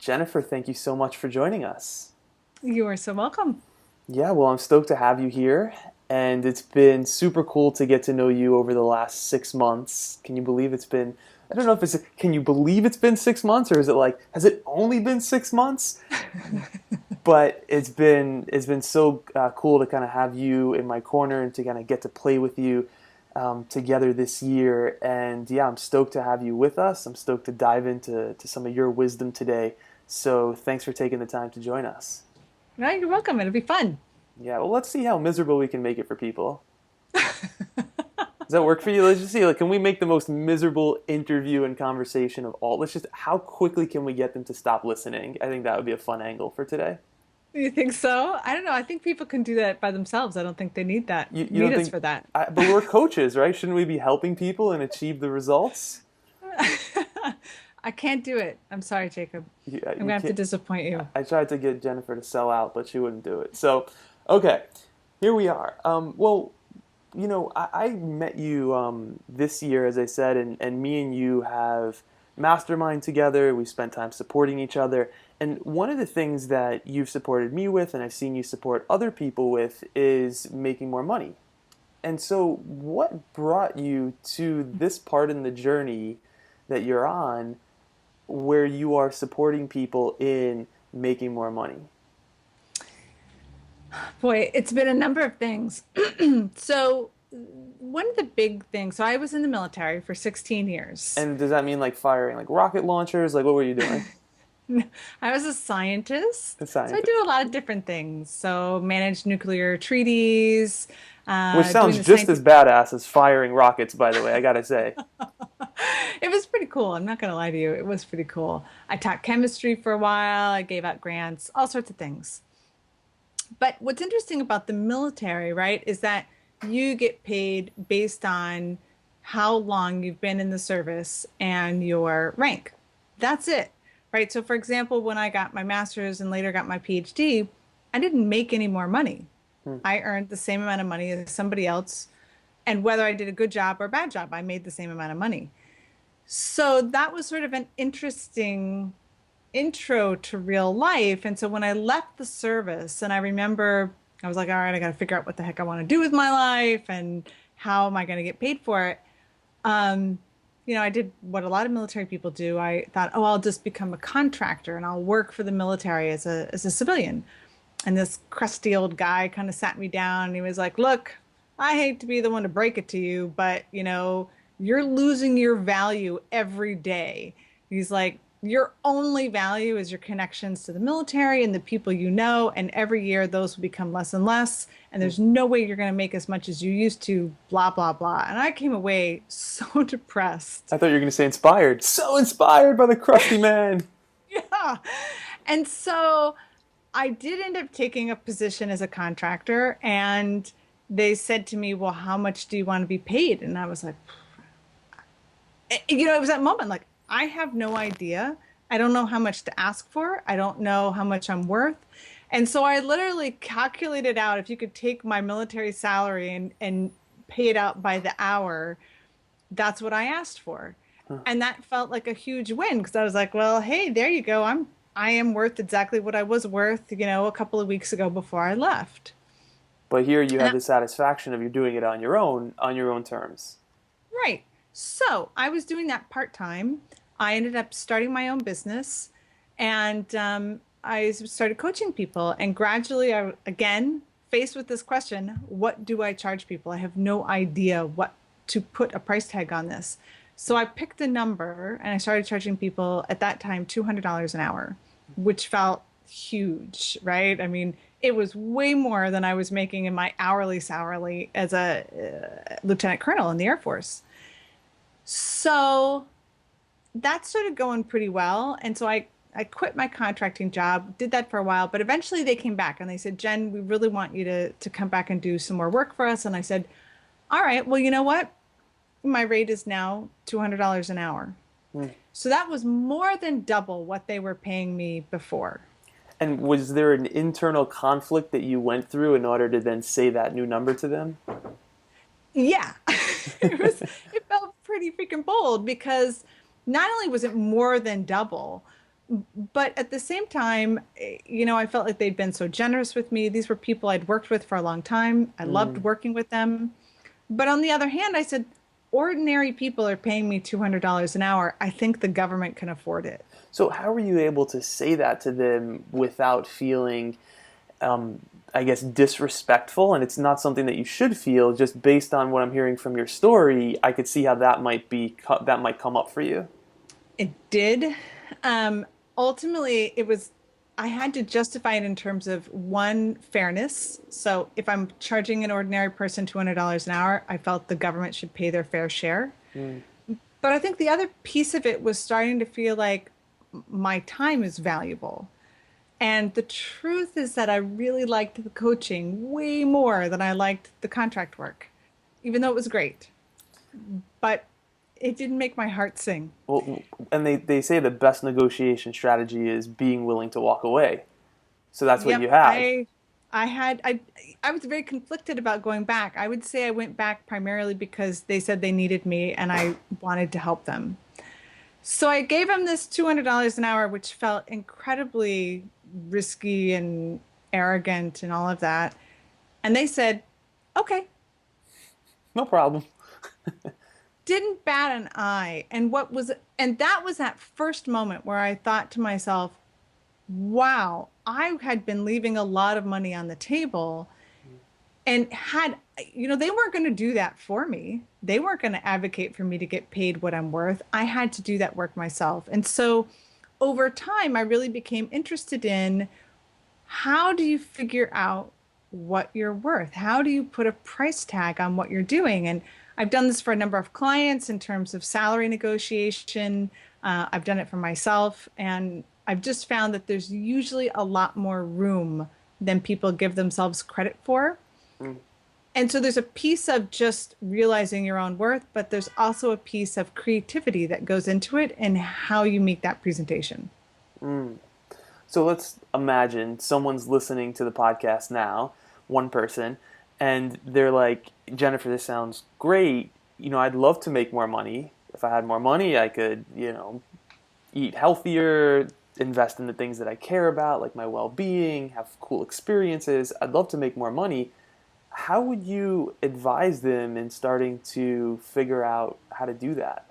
Jennifer, thank you so much for joining us. You are so welcome. Yeah, well, I'm stoked to have you here, and it's been super cool to get to know you over the last 6 months. Can you believe it's been, I don't know if it's, can you believe it's been 6 months, or is it like, has it only been 6 months? But it's been so cool to kind of have you in my corner and to kind of get to play with you together this year. And yeah, I'm stoked to have you with us. I'm stoked to dive into some of your wisdom today. So thanks for taking the time to join us. No, you're welcome. It'll be fun. Yeah, well, let's see how miserable we can make it for people. Does that work for you? Let's just see. Like, can we make the most miserable interview and conversation of all? Let's just, how quickly can we get them to stop listening? I think that would be a fun angle for today. You think so? I don't know. I think people can do that by themselves. I don't think they need that. You Need don't us think, for that. but we're coaches, right? Shouldn't we be helping people and achieve the results? I can't do it. I'm sorry, Jacob. I'm You gonna have to can't. disappoint you. I tried to get Jennifer to sell out, but she wouldn't do it. So, okay, here we are. Well, I met you this year, as I said, and me and you have mastermind together. We spent time supporting each other. And one of the things that you've supported me with, and I've seen you support other people with, is making more money. And so, what brought you to this part in the journey that you're on where you are supporting people in making more money? Boy, it's been a number of things. So, one of the big things, so I was in the military for 16 years. And does that mean like firing like rocket launchers? Like, what were you doing? I was a scientist. A So I do a scientist. lot of different things. So manage nuclear treaties, Which doing sounds the just as scientific. badass as firing rockets, by the way, I gotta say. It was pretty cool. I'm not going to lie to you. It was pretty cool. I taught chemistry for a while. I gave out grants, all sorts of things. But what's interesting about the military, right, is that you get paid based on how long you've been in the service and your rank. That's it, right? So, for example, when I got my master's and later got my PhD, I didn't make any more money. Hmm. I earned the same amount of money as somebody else. And whether I did a good job or a bad job, I made the same amount of money. So that was sort of an interesting intro to real life. And so when I left the service, and I remember I was like, all right, I got to figure out what the heck I want to do with my life and how am I going to get paid for it. Um, I did what a lot of military people do. I thought, oh, I'll just become a contractor and I'll work for the military as a civilian. And this crusty old guy kind of sat me down and he was like, look, I hate to be the one to break it to you, but you're losing your value every day. He's like, your only value is your connections to the military and the people you know, and every year those will become less and less. And there's no way you're going to make as much as you used to, blah, blah, blah. And I came away so depressed. I thought you were gonna say inspired. So inspired by the crusty man. Yeah. And so I did end up taking a position as a contractor, and they said to me, well, how much do you want to be paid? And I was like, it was that moment like, I have no idea. I don't know how much to ask for. I don't know how much I'm worth. And so I literally calculated out if you could take my military salary and pay it out by the hour, that's what I asked for. Huh. And that felt like a huge win because I was like, well, hey, there you go. I am worth exactly what I was worth, a couple of weeks ago before I left. But here you And have the satisfaction of you're doing it on your own terms. right. So I was doing that part time. I ended up starting my own business and I started coaching people. And gradually, again, faced with this question, what do I charge people? I have no idea what to put a price tag on this. So I picked a number and I started charging people at that time $200 an hour, which felt huge, right? I mean, it was way more than I was making in my hourly salary as a lieutenant colonel in the Air Force. So that started going pretty well. And so I quit my contracting job, did that for a while, but eventually they came back and they said, Jen, we really want you to come back and do some more work for us. And I said, all right, well, you know what? My rate is now $200 an hour. Hmm. So that was more than double what they were paying me before. And was there an internal conflict that you went through in order to then say that new number to them? Yeah, it felt pretty freaking bold because not only was it more than double, But at the same time, I felt like they'd been so generous with me. These were people I'd worked with for a long time. I loved Mm. working with them. But on the other hand, I said, ordinary people are paying me $200 an hour. I think the government can afford it. So how were you able to say that to them without feeling, um, I guess, disrespectful? And it's not something that you should feel. Just based on what I'm hearing from your story, I could see how that might come up for you. It did. Um, Ultimately, I had to justify it in terms of one, fairness. So if I'm charging an ordinary person $200 an hour, I felt the government should pay their fair share. Mm. But I think the other piece of it was starting to feel like my time is valuable. And the truth is that I really liked the coaching way more than I liked the contract work, even though it was great. But it didn't make my heart sing. Well, and they say the best negotiation strategy is being willing to walk away. So that's what Yep, you had. I was very conflicted about going back. I would say I went back primarily because they said they needed me and I wanted to help them. So I gave them this $200 an hour, which felt incredibly risky and arrogant and all of that. And they said, okay, No problem. didn't bat an eye. And that was that first moment where I thought to myself, wow, I had been leaving a lot of money on the table and they weren't going to do that for me. They weren't going to advocate for me to get paid what I'm worth. I had to do that work myself. And so over time, I really became interested in how do you figure out what you're worth? How do you put a price tag on what you're doing? And I've done this for a number of clients in terms of salary negotiation. I've done it for myself. And I've just found that there's usually a lot more room than people give themselves credit for. Mm. And so there's a piece of just realizing your own worth, but there's also a piece of creativity that goes into it and how you make that presentation. Mm. So let's imagine someone's listening to the podcast now, one person, and they're like, Jennifer, this sounds great. I'd love to make more money. If I had more money, I could, eat healthier, invest in the things that I care about, like my well being, have cool experiences. I'd love to make more money. How would you advise them in starting to figure out how to do that?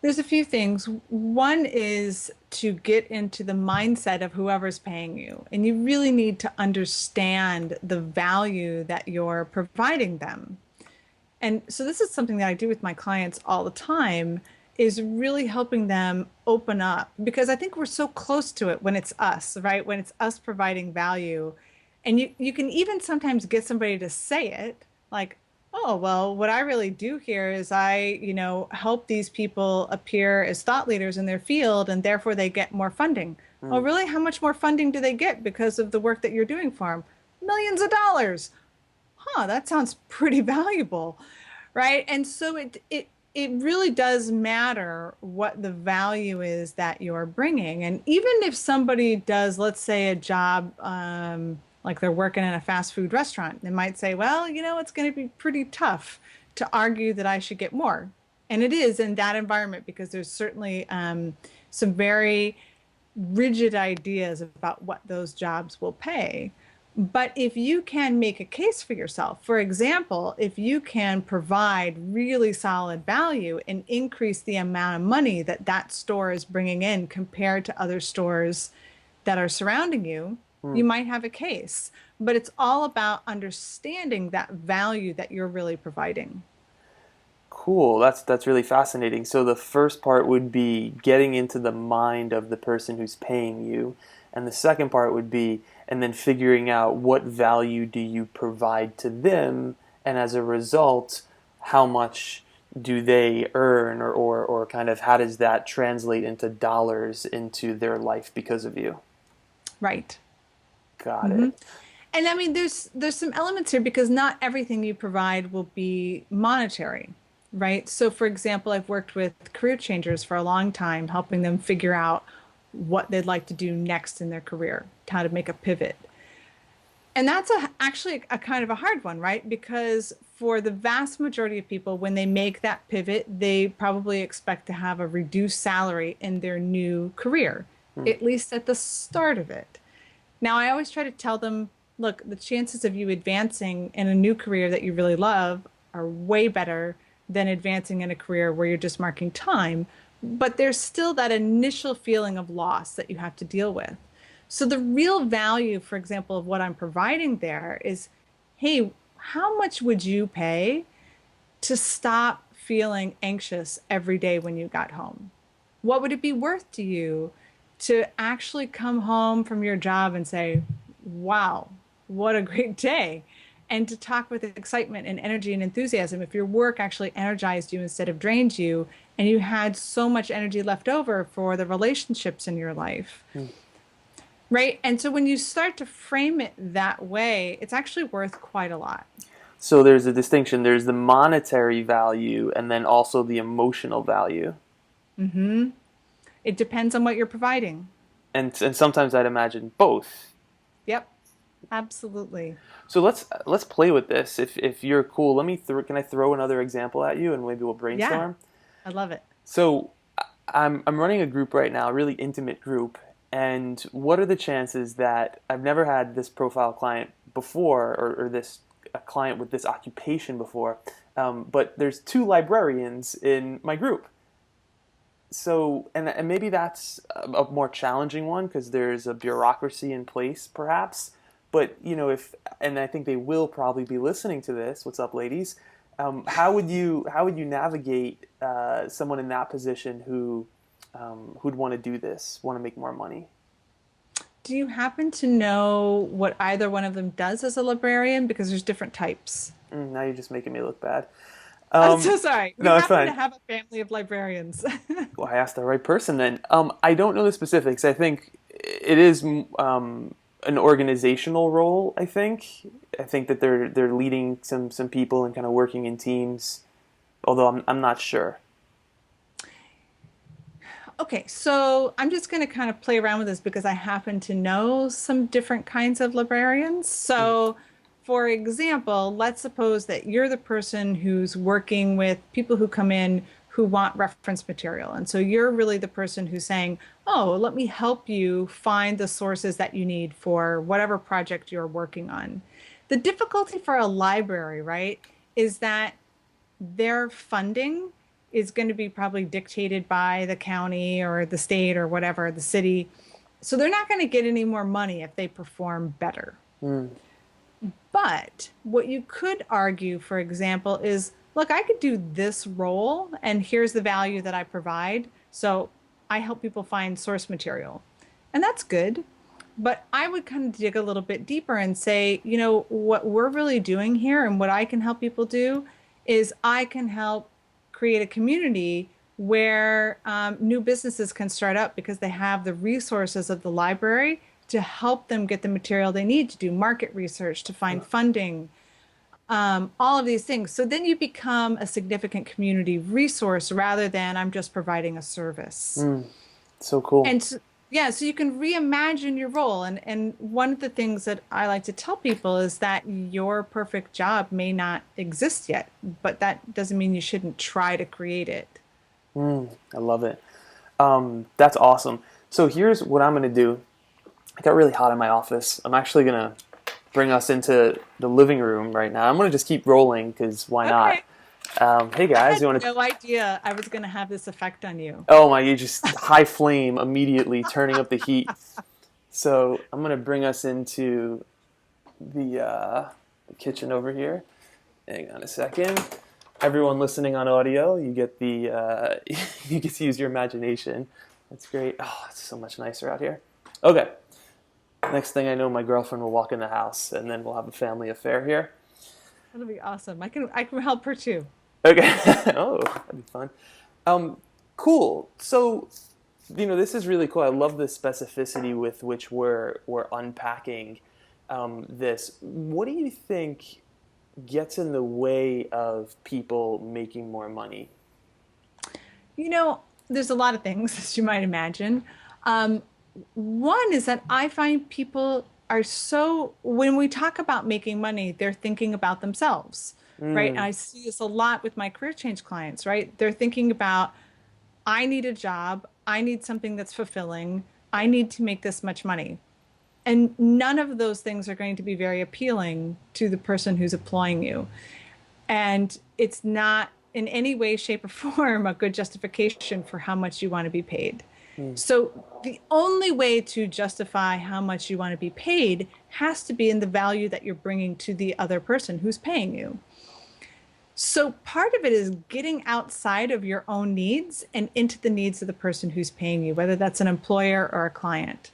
There's a few things. One is to get into the mindset of whoever's paying you, and you really need to understand the value that you're providing them. And so this is something that I do with my clients all the time is really helping them open up because I think we're so close to it when it's us, right? When it's us providing value. And you can even sometimes get somebody to say it like, oh, well, what I really do here is help these people appear as thought leaders in their field and therefore they get more funding. Oh, Mm. really? How much more funding do they get because of the work that you're doing for them? Millions of dollars. Huh, that sounds pretty valuable, right? And so it really does matter what the value is that you're bringing. And even if somebody does, let's say, a job like they're working in a fast food restaurant, they might say, well, it's going to be pretty tough to argue that I should get more. And it is in that environment because there's certainly some very rigid ideas about what those jobs will pay. But if you can make a case for yourself, for example, if you can provide really solid value and increase the amount of money that that store is bringing in compared to other stores that are surrounding you, Mm. you might have a case. But it's all about understanding that value that you're really providing. Cool. That's really fascinating. So the first part would be getting into the mind of the person who's paying you, and the second part would be and then figuring out what value do you provide to them, and as a result, how much do they earn, or kind of how does that translate into dollars into their life because of you? Right. Got Hmm. it. And I mean, there's some elements here because not everything you provide will be monetary, right? So, for example, I've worked with career changers for a long time, helping them figure out what they'd like to do next in their career, how to make a pivot. And actually a kind of a hard one, right? Because for the vast majority of people, when they make that pivot, they probably expect to have a reduced salary in their new career, Mm. at least at the start of it. Now, I always try to tell them, look, the chances of you advancing in a new career that you really love are way better than advancing in a career where you're just marking time. But there's still that initial feeling of loss that you have to deal with. So the real value, for example, of what I'm providing there is, hey, how much would you pay to stop feeling anxious every day when you got home? What would it be worth to you to actually come home from your job and say, wow, what a great day? And to talk with excitement and energy and enthusiasm. If your work actually energized you instead of drained you, and you had so much energy left over for the relationships in your life, Mm. right? And so when you start to frame it that way, it's actually worth quite a lot. So there's a distinction. There's the monetary value and then also the emotional value. Hmm. It depends on what you're providing. And sometimes I'd imagine both. Yep, absolutely. So let's play with this. If you're cool, can I throw another example at you and maybe we'll Yeah, brainstorm? I love it. So I'm running a group right now, a really intimate group, and what are the chances that I've never had this profile client before or this a client with this occupation before, but there's two librarians in my group. So and maybe that's a more challenging one because there's a bureaucracy in place, perhaps. But if and I think they will probably be listening to this. What's up, ladies? How would you navigate someone in that position who'd want to do this, want to make more money? Do you happen to know what either one of them does as a librarian? Because there's different types. Now you're just making me look bad. I'm so sorry. We No, it's happen to fine. have a family of librarians. Well, I asked the right person then. I don't know the specifics. I think it is an organizational role. I think that they're leading some people and kind of working in teams. Although I'm not sure. Okay, so I'm just going to kind of play around with this because I happen to know some different kinds of librarians. Mm. So, for example, let's suppose that you're the person who's working with people who come in who want reference material. And so you're really the person who's saying, oh, let me help you find the sources that you need for whatever project you're working on. The difficulty for a library, right, is that their funding is going to be probably dictated by the county or the state or whatever, the city. So they're not going to get any more money if they perform better. Mm. But what you could argue, for example, is look, I could do this role and here's the value that I provide. So I help people find source material. And that's good. But I would kind of dig a little bit deeper and say, what we're really doing here and what I can help people do is I can help create a community where new businesses can start up because they have the resources of the library to help them get the material they need to do market research, to find funding, all of these things. So then you become a significant community resource rather than I'm just providing a service. Mm. So cool. And yeah, so you can reimagine your role. And one of the things that I like to tell people is that your perfect job may not exist yet, but that doesn't mean you shouldn't try to create it. I love it. That's awesome. So here's what I'm going to do. It got really hot in my office. I'm actually going to bring us into the living room right now. I'm going to just keep rolling because why not? Okay. Hey I guys, had you want to? no idea I was going to have this effect on you. Oh my, you just high flame immediately, turning up the heat. So I'm going to bring us into the kitchen over here. Hang on a second. Everyone listening on audio, you get you get to use your imagination. That's great. Oh, it's so much nicer out here. Okay. Next thing I know, my girlfriend will walk in the house, and then we'll have a family affair here. That'll be awesome. I can help her too. Okay. Oh, that'd be fun. Cool. So, this is really cool. I love the specificity with which we're unpacking this. What do you think gets in the way of people making more money? There's a lot of things, as you might imagine. One is that I find people are so, when we talk about making money, they're thinking about themselves, right? And Mm, I see this a lot with my career change clients, right? They're thinking about, I need a job, I need something that's fulfilling, I need to make this much money. And none of those things are going to be very appealing to the person who's employing you. And it's not in any way, shape, or form a good justification for how much you want to be paid. mm, So the only way to justify how much you want to be paid has to be in the value that you're bringing to the other person who's paying you. So part of it is getting outside of your own needs and into the needs of the person who's paying you, whether that's an employer or a client.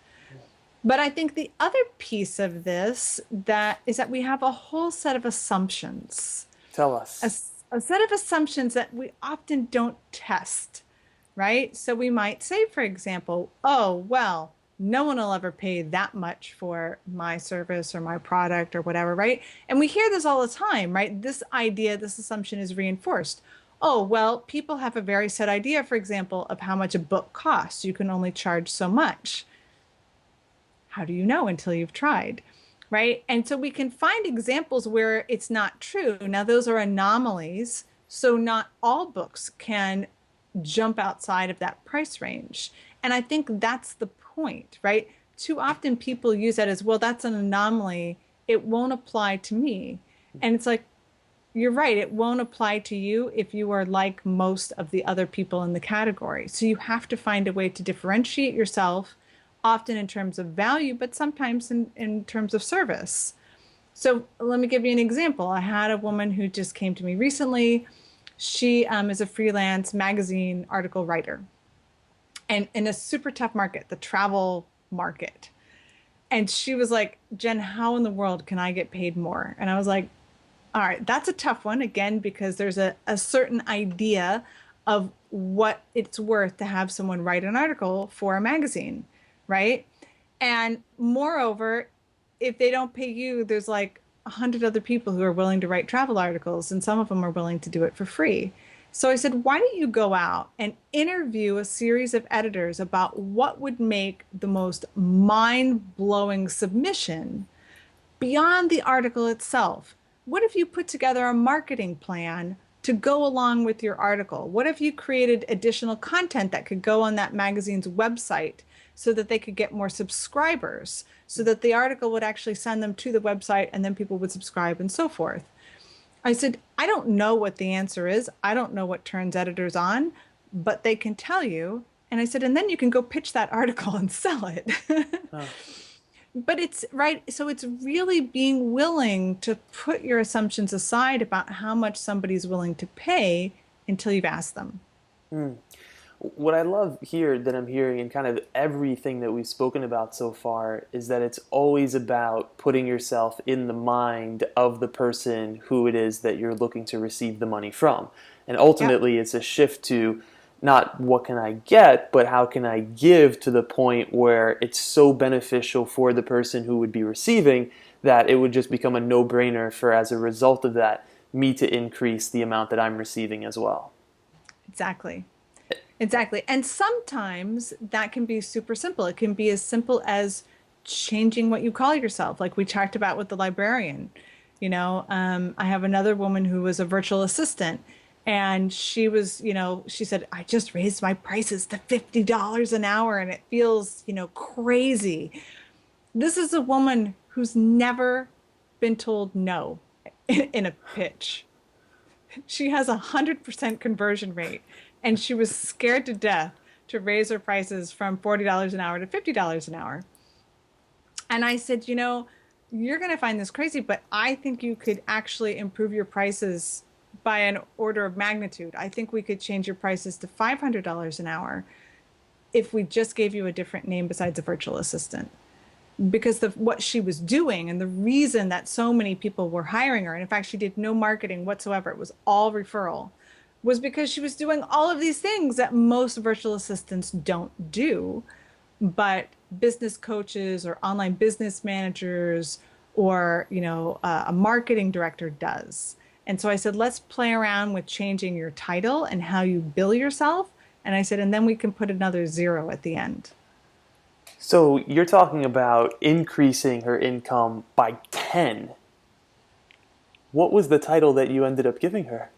But I think the other piece of this that is that we have a whole set of assumptions, tell a, us. a set of assumptions that we often don't test, right? So we might say, for example, oh, well, no one will ever pay that much for my service or my product or whatever, right? And we hear this all the time, right? This idea, this assumption is reinforced. Oh, well, people have a very set idea, for example, of how much a book costs. You can only charge so much. How do you know until you've tried? Right. And so we can find examples where it's not true. Now, those are anomalies. So not all books can jump outside of that price range. And I think that's the point, right? Too often people use that as, well, that's an anomaly. It won't apply to me. And it's like, you're right. It won't apply to you if you are like most of the other people in the category. So you have to find a way to differentiate yourself, often in terms of value, but sometimes in terms of service. So let me give you an example. I had a woman who just came to me recently. She is a freelance magazine article writer and in a super tough market, the travel market. And she was like, Jen, how in the world can I get paid more? And I was like, all right, that's a tough one, again, because there's a certain idea of what it's worth to have someone write an article for a magazine, right? And moreover, if they don't pay you, there's like 100 other people who are willing to write travel articles, and some of them are willing to do it for free. So I said, why don't you go out and interview a series of editors about what would make the most mind-blowing submission beyond the article itself? What if you put together a marketing plan to go along with your article? What if you created additional content that could go on that magazine's website so that they could get more subscribers, so that the article would actually send them to the website and then people would subscribe and so forth? I said, I don't know what the answer is. I don't know what turns editors on, but they can tell you. And I said, and then you can go pitch that article and sell it. Oh, But it's right. So it's really being willing to put your assumptions aside about how much somebody's willing to pay until you've asked them. mm. What I love here that I'm hearing in kind of everything that we've spoken about so far is that it's always about putting yourself in the mind of the person who it is that you're looking to receive the money from. And Yep. ultimately, it's a shift to not what can I get, but how can I give to the point where it's so beneficial for the person who would be receiving that it would just become a no-brainer for, as a result of that, me to increase the amount that I'm receiving as well. Exactly. Exactly. And sometimes that can be super simple. It can be as simple as changing what you call yourself, like we talked about with the librarian. I have another woman who was a virtual assistant, and she was, she said, I just raised my prices to $50 an hour and it feels, crazy. This is a woman who's never been told no in a pitch. She has 100% conversion rate, and she was scared to death to raise her prices from $40 an hour to $50 an hour. And I said, you're going to find this crazy, but I think you could actually improve your prices by an order of magnitude. I think we could change your prices to $500 an hour if we just gave you a different name besides a virtual assistant. Because what she was doing and the reason that so many people were hiring her, and in fact, she did no marketing whatsoever, it was all referral, was because she was doing all of these things that most virtual assistants don't do, but business coaches or online business managers or, a marketing director does. And so I said, let's play around with changing your title and how you bill yourself. And I said, and then we can put another zero at the end. So you're talking about increasing her income by 10. What was the title that you ended up giving her?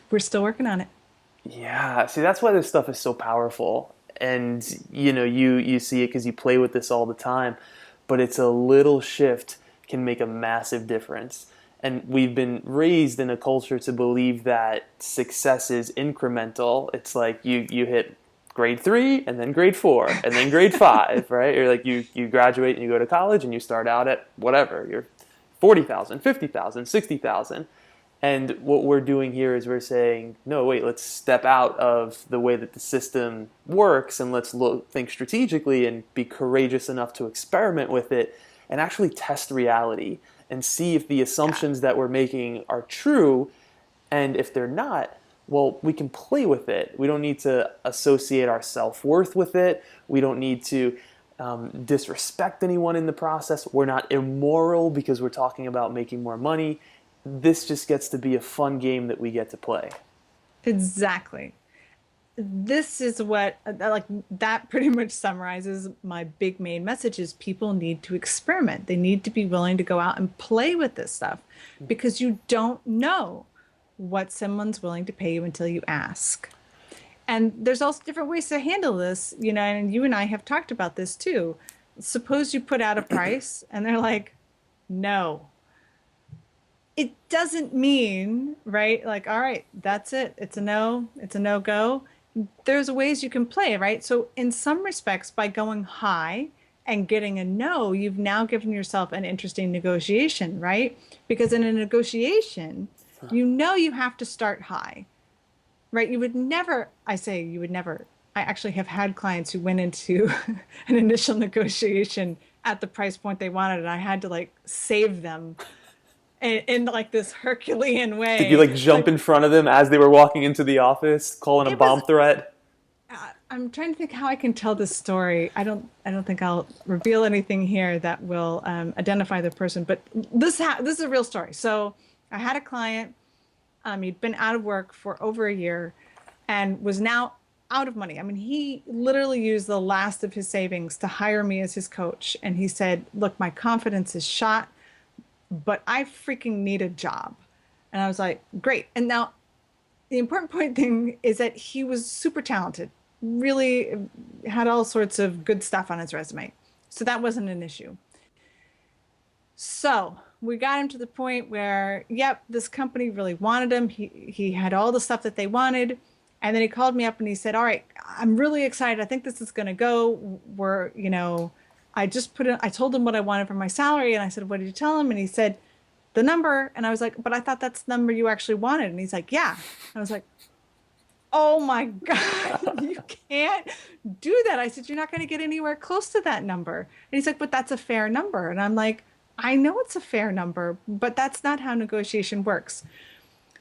We're still working on it. Yeah, see, that's why this stuff is so powerful. And you see it because you play with this all the time, but it's a little shift can make a massive difference. And we've been raised in a culture to believe that success is incremental. It's like you hit grade 3 and then grade 4 and then grade 5, right? Or like you graduate and you go to college and you start out at whatever. You're 40,000, 50,000, 60,000. And what we're doing here is we're saying, no, wait, let's step out of the way that the system works and let's think strategically and be courageous enough to experiment with it and actually test reality and see if the Yeah. assumptions that we're making are true. And if they're not, well, we can play with it. We don't need to associate our self-worth with it. We don't need to disrespect anyone in the process. We're not immoral because we're talking about making more money. This just gets to be a fun game that we get to play. Exactly. This is what like that pretty much summarizes my big main message is people need to experiment. They need to be willing to go out and play with this stuff because you don't know what someone's willing to pay you until you ask. And there's also different ways to handle this, and you and I have talked about this too. Suppose you put out a price and they're like, no. It doesn't mean, right? Like, all right, that's it. It's a no, it's a no go. There's ways you can play, right? So, in some respects, by going high and getting a no, you've now given yourself an interesting negotiation, right? Because in a negotiation, you have to start high, right? You would never, I say you would never. I actually have had clients who went into an initial negotiation at the price point they wanted, and I had to like save them in like this Herculean Did you way. like jump in front of them as they were walking into the office, calling a It was bomb threat? I'm trying to think how I can tell this story. I don't think I'll reveal anything here that will identify the person, but this is a real story. So I had a client. He'd been out of work for over a year and was now out of money. I mean, he literally used the last of his savings to hire me as his coach. And he said, "Look, my confidence is shot, but I freaking need a job." And I was like, "Great." And now the important point thing is that he was super talented, really had all sorts of good stuff on his resume. So that wasn't an issue. So we got him to the point where, yep, this company really wanted him. He had all the stuff that they wanted. And then he called me up and he said, "All right, I'm really excited. I think this is going to go. I told him what I wanted for my salary. And I said, "What did you tell him?" And he said, "The number." And I was like, "But I thought that's the number you actually wanted." And he's like, "Yeah." I was like, "Oh my God, you can't do that." I said, "You're not going to get anywhere close to that number." And he's like, "But that's a fair number." And I'm like, "I know it's a fair number, but that's not how negotiation works."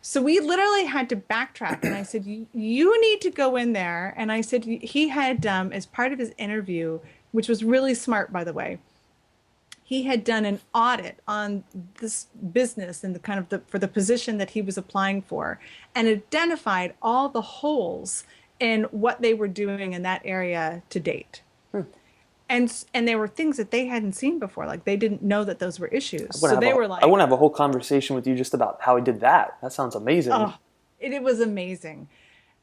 So we literally had to backtrack. And I said, "You need to go in there." And I said, he had, as part of his interview, which was really smart, by the way, he had done an audit on this business and the kind of for the position that he was applying for and identified all the holes in what they were doing in that area to date. And there were things that they hadn't seen before, like they didn't know that those were issues. So they were I like, want to have a whole conversation with you just about how he did that. That sounds amazing. oh, it was amazing.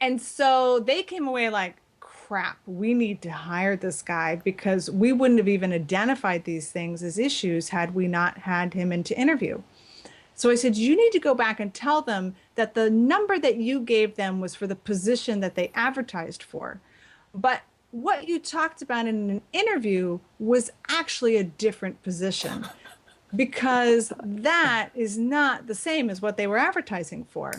And so they came away like, crap, we need to hire this guy because we wouldn't have even identified these things as issues had we not had him in to interview. So I said, "You need to go back and tell them that the number that you gave them was for the position that they advertised for. But what you talked about in an interview was actually a different position because that is not the same as what they were advertising for."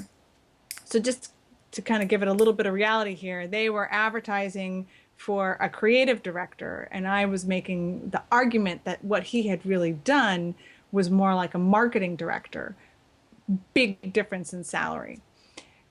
So just to kind of give it a little bit of reality here, they were advertising for a creative director, and I was making the argument that what he had really done was more like a marketing director. Big difference in salary.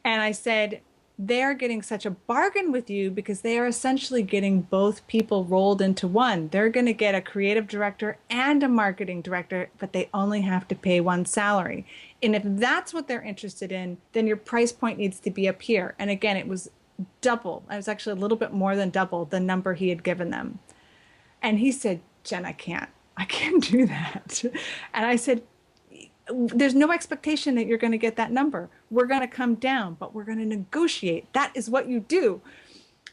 And I said, "They're getting such a bargain with you because they are essentially getting both people rolled into one. They're going to get a creative director and a marketing director, but they only have to pay one salary. And if that's what they're interested in, then your price point needs to be up here." And again, it was double. It was actually a little bit more than double the number he had given them. And he said, Jen, I can't do that. And I said, there's no expectation that you're going to get that number. We're going to come down, but we're going to negotiate. That is what you do.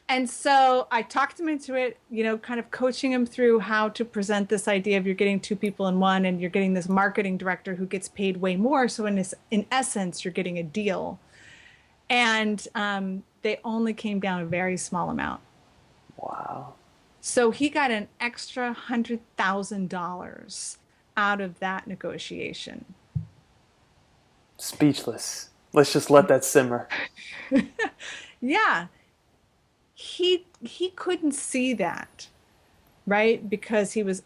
And so I talked him into it, kind of coaching him through how to present this idea of you're getting two people in one and you're getting this marketing director who gets paid way more. So in essence, you're getting a deal. And they only came down a very small amount. Wow. So he got an extra $100,000 out of that negotiation. Speechless. Let's just let that simmer. Yeah, he couldn't see that, right? Because he was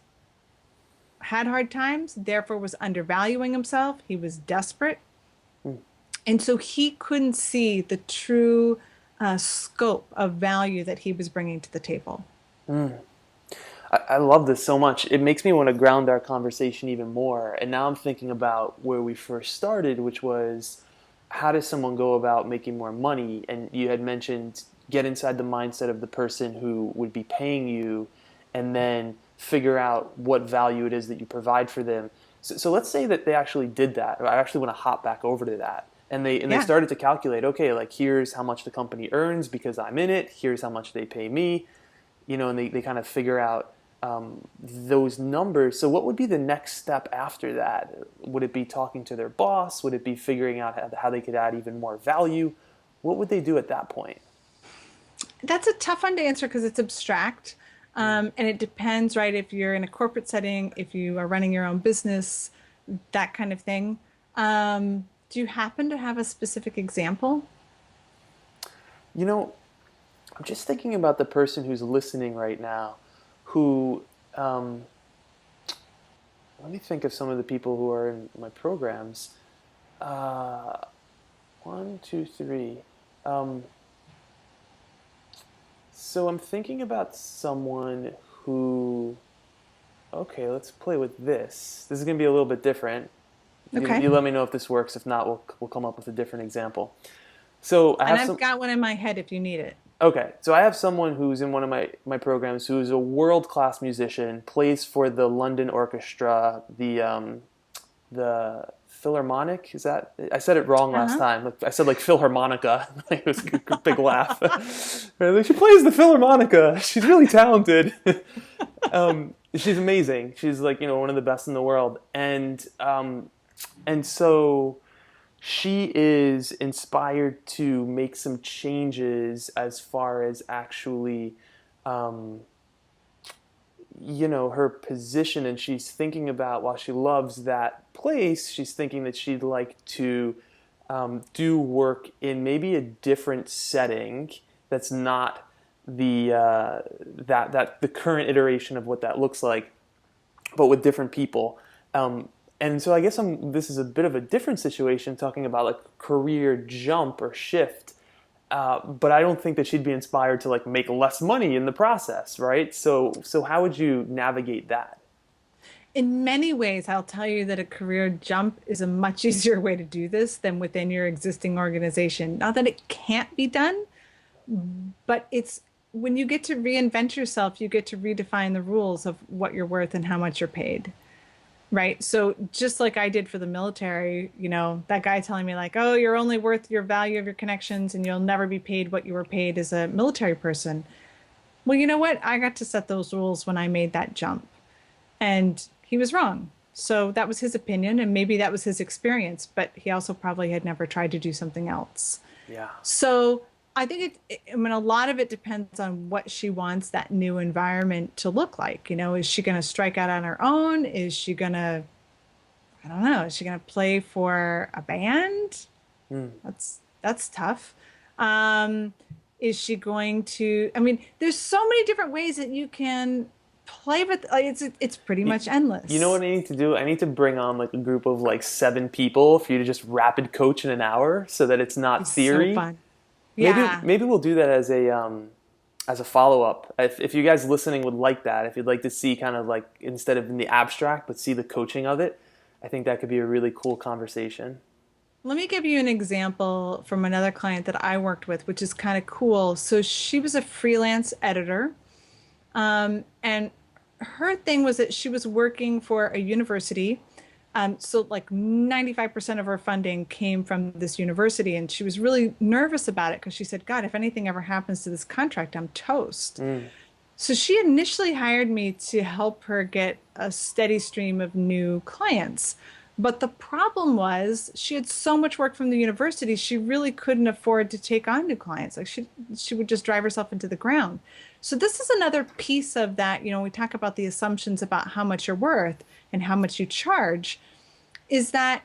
had hard times, therefore was undervaluing himself. He was desperate. Mm. And so he couldn't see the true scope of value that he was bringing to the table. Mm. I love this so much. It makes me want to ground our conversation even more. And now I'm thinking about where we first started, which was how does someone go about making more money? And you had mentioned get inside the mindset of the person who would be paying you and then figure out what value it is that you provide for them. So let's say that they actually did that. I actually want to hop back over to that. And they Yeah. started to calculate, okay, like here's how much the company earns because I'm in it. Here's how much they pay me, and they kind of figure out those numbers. So what would be the next step after that? Would it be talking to their boss? Would it be figuring out how they could add even more value? What would they do at that point? That's a tough one to answer because it's abstract. And it depends, right? If you're in a corporate setting, if you are running your own business, that kind of thing. Do you happen to have a specific example? You know, I'm just thinking about the person who's listening right now who, let me think of some of the people who are in my programs. Uh, one, two, three. Um, so I'm thinking about someone who, okay, let's play with this. This is going to be a little bit different. You, Okay. you let me know if this works. If not, we'll come up with a different example. So I And have I've some. got one in my head if you need it. Okay, so I have someone who's in one of my programs who is a world class musician, plays for the London Orchestra, the Philharmonic. Is that I said it wrong last Uh-huh. time? Like, I said like Philharmonica. It was a big laugh. Like, she plays the Philharmonica. She's really talented. She's amazing. She's like one of the best in the world, and so she is inspired to make some changes as far as actually her position, and she's thinking about while she loves that place, she's thinking that she'd like to do work in maybe a different setting that's not the current iteration of what that looks like, but with different people. And so I guess this is a bit of a different situation, talking about like career jump or shift. But I don't think that she'd be inspired to like make less money in the process, right? So how would you navigate that? In many ways, I'll tell you that a career jump is a much easier way to do this than within your existing organization. Not that it can't be done, but it's when you get to reinvent yourself, you get to redefine the rules of what you're worth and how much you're paid. Right. So just like I did for the military, that guy telling me like, oh, you're only worth your value of your connections and you'll never be paid what you were paid as a military person. Well, you know what? I got to set those rules when I made that jump. And he was wrong. So that was his opinion and maybe that was his experience, but he also probably had never tried to do something else. Yeah. So I think I mean, a lot of it depends on what she wants that new environment to look like. Is she going to strike out on her own? Is she going to, I don't know, is she going to play for a band? Mm. That's tough. Um, is she going to, I mean, there's so many different ways that you can play with, like, it's pretty You, much you know endless. what I need to do? I need to bring on like a group of like 7 people for you to just rapid coach in an hour so that it's not It's so theory. fun. Maybe Yeah. maybe we'll do that as a follow up. If you guys listening would like that, if you'd like to see kind of like instead of in the abstract, but see the coaching of it, I think that could be a really cool conversation. Let me give you an example from another client that I worked with, which is kind of cool. So she was a freelance editor, and her thing was that she was working for a university. So like 95% of her funding came from this university, and she was really nervous about it because she said, God, if anything ever happens to this contract, I'm toast. Mm. So she initially hired me to help her get a steady stream of new clients. But the problem was she had so much work from the university, she really couldn't afford to take on new clients. Like she would just drive herself into the ground. So this is another piece of that, we talk about the assumptions about how much you're worth and how much you charge, is that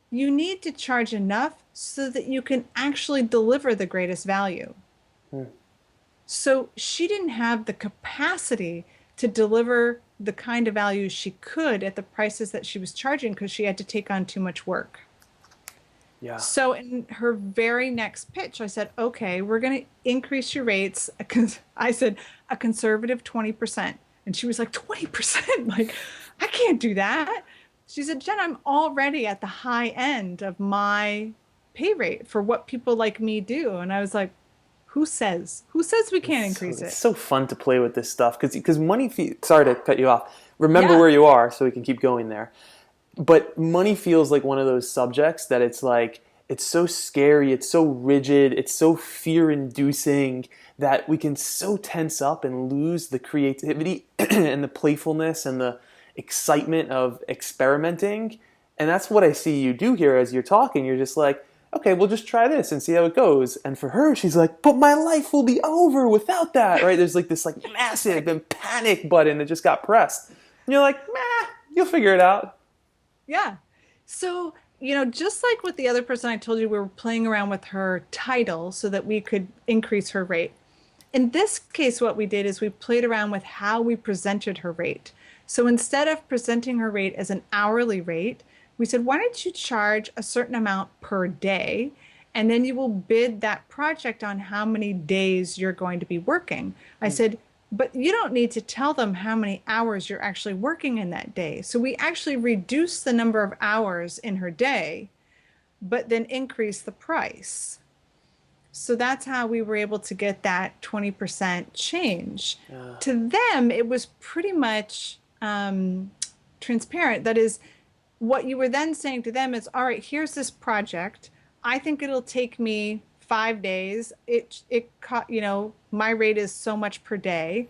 you need to charge enough so that you can actually deliver the greatest value. Mm. So she didn't have the capacity to deliver the kind of value she could at the prices that she was charging because she had to take on too much work. Yeah. So in her very next pitch, I said, okay, we're going to increase your rates. I said a conservative 20%. And she was like, 20%? Like, I can't do that. She said, Jen, I'm already at the high end of my pay rate for what people like me do. And I was like, who says? Who says we can't increase It's it? so fun to play with this stuff because money feels. Sorry to cut you off. Remember Yeah. where you are so we can keep going there. But money feels like one of those subjects that it's like it's so scary, it's so rigid, it's so fear-inducing that we can so tense up and lose the creativity and the playfulness and the excitement of experimenting. And that's what I see you do here as you're talking. You're just like, okay, we'll just try this and see how it goes. And for her, she's like, but my life will be over without that, right? There's like this like massive and panic button that just got pressed. And you're like, meh, you'll figure it out. Yeah. So, just like with the other person I told you, we were playing around with her title so that we could increase her rate. In this case, what we did is we played around with how we presented her rate. So instead of presenting her rate as an hourly rate, we said, why don't you charge a certain amount per day? And then you will bid that project on how many days you're going to be working. I said, but you don't need to tell them how many hours you're actually working in that day. So we actually reduced the number of hours in her day, but then increased the price. So that's how we were able to get that 20% change. Yeah. To them, it was pretty much transparent. That is, what you were then saying to them is, all right, here's this project. I think it'll take me 5 days. My rate is so much per day.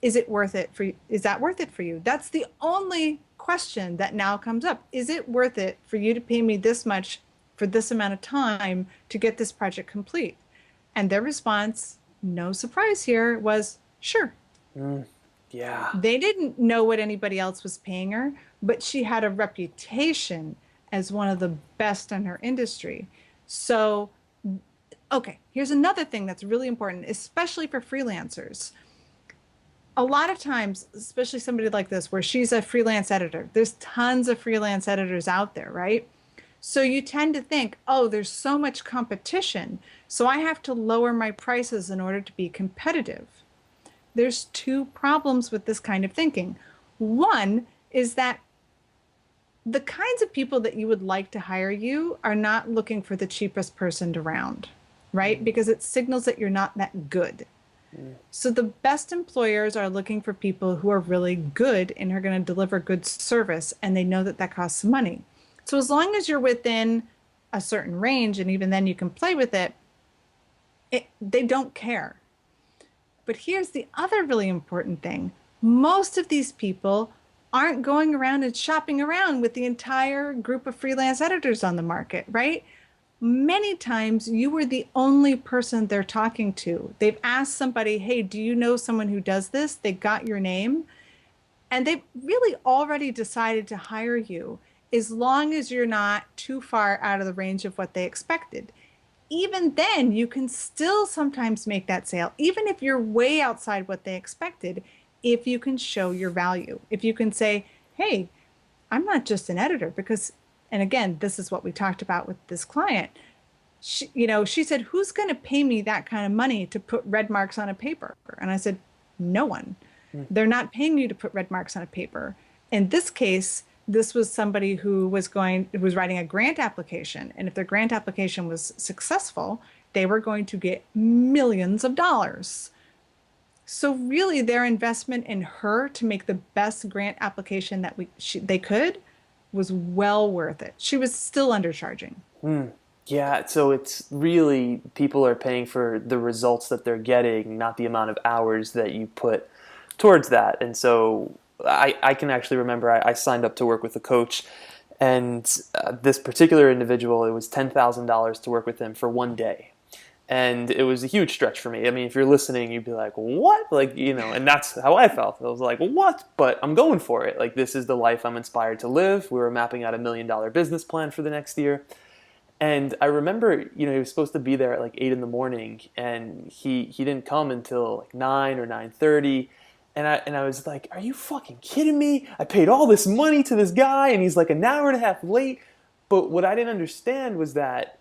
Is it worth it for you? Is that worth it for you? That's the only question that now comes up. Is it worth it for you to pay me this much for this amount of time to get this project complete? And their response, no surprise here, was sure. Mm, yeah. They didn't know what anybody else was paying her, but she had a reputation as one of the best in her industry. So, okay, here's another thing that's really important, especially for freelancers. A lot of times, especially somebody like this, where she's a freelance editor, there's tons of freelance editors out there, right? So you tend to think, oh, there's so much competition, so I have to lower my prices in order to be competitive. There's two problems with this kind of thinking. One is that the kinds of people that you would like to hire you are not looking for the cheapest person around, right? Because it signals that you're not that good. So the best employers are looking for people who are really good and are going to deliver good service, and they know that that costs money. So as long as you're within a certain range, and even then you can play with it, they don't care. But here's the other really important thing. Most of these people aren't going around and shopping around with the entire group of freelance editors on the market, right? Many times you were the only person they're talking to. They've asked somebody, hey, do you know someone who does this? They got your name, and they've really already decided to hire you as long as you're not too far out of the range of what they expected. Even then, you can still sometimes make that sale, even if you're way outside what they expected, if you can show your value. If you can say, hey, I'm not just an editor, because, and again, this is what we talked about with this client. She said, who's going to pay me that kind of money to put red marks on a paper? And I said, no one. They're not paying you to put red marks on a paper. In this case, this was somebody who was writing a grant application. And if their grant application was successful, they were going to get millions of dollars. So really, their investment in her to make the best grant application that they could was well worth it. She was still undercharging. Yeah, so it's really people are paying for the results that they're getting, not the amount of hours that you put towards that. And so I can actually remember I signed up to work with a coach, and this particular individual, it was $10,000 to work with him for one day. And it was a huge stretch for me. I mean, if you're listening, you'd be like, what? Like, and that's how I felt. I was like, what? But I'm going for it. Like, this is the life I'm inspired to live. We were mapping out $1 million business plan for the next year. And I remember, he was supposed to be there at like 8 in the morning, and he didn't come until like 9 or 9:30. And I was like, are you fucking kidding me? I paid all this money to this guy, and he's like an hour and a half late. But what I didn't understand was that,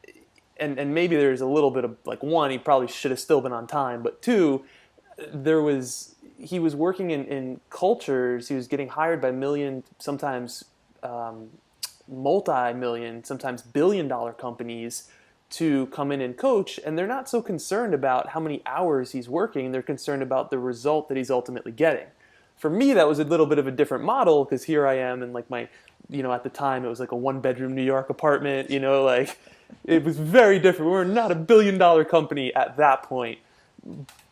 and maybe there's a little bit of like, one, he probably should have still been on time, but two, he was working in cultures. He was getting hired by million, sometimes multi-million, sometimes billion-dollar companies to come in and coach, and they're not so concerned about how many hours he's working. They're concerned about the result that he's ultimately getting. For me, that was a little bit of a different model, because here I am in like my, at the time it was like a one-bedroom New York apartment, like it was very different. We were not $1 billion company at that point,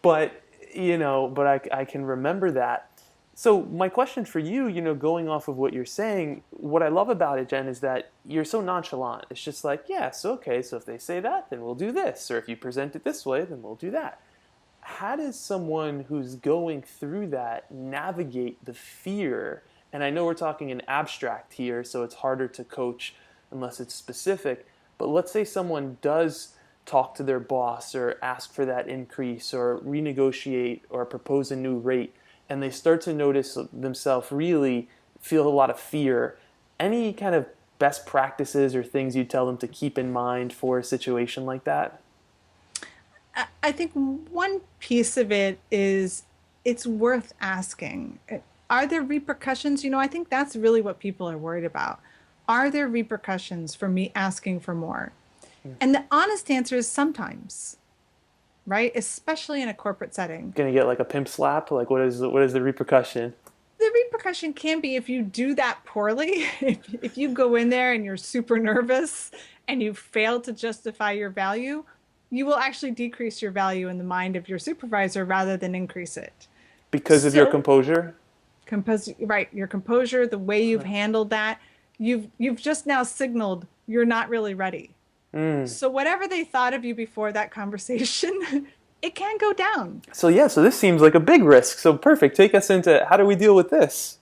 but I can remember that. So my question for you, going off of what you're saying, what I love about it, Jen, is that you're so nonchalant. It's just like, yeah, so okay, so if they say that, then we'll do this. Or if you present it this way, then we'll do that. How does someone who's going through that navigate the fear? And I know we're talking in abstract here, so it's harder to coach unless it's specific. But let's say someone does talk to their boss or ask for that increase or renegotiate or propose a new rate, and they start to notice themselves really feel a lot of fear. Any kind of best practices or things you tell them to keep in mind for a situation like that? I think one piece of it is it's worth asking. Are there repercussions? I think that's really what people are worried about. Are there repercussions for me asking for more? And the honest answer is sometimes, right? Especially in a corporate setting. Gonna get like a pimp slap? Like what is the repercussion? The repercussion can be if you do that poorly, if you go in there and you're super nervous and you fail to justify your value, you will actually decrease your value in the mind of your supervisor rather than increase it. Because of your So, composure? right, your composure, the way you've handled that, you've just now signaled you're not really ready. So whatever they thought of you before that conversation, it can go down. So yeah, so this seems like a big risk. So perfect. Take us into how do we deal with this?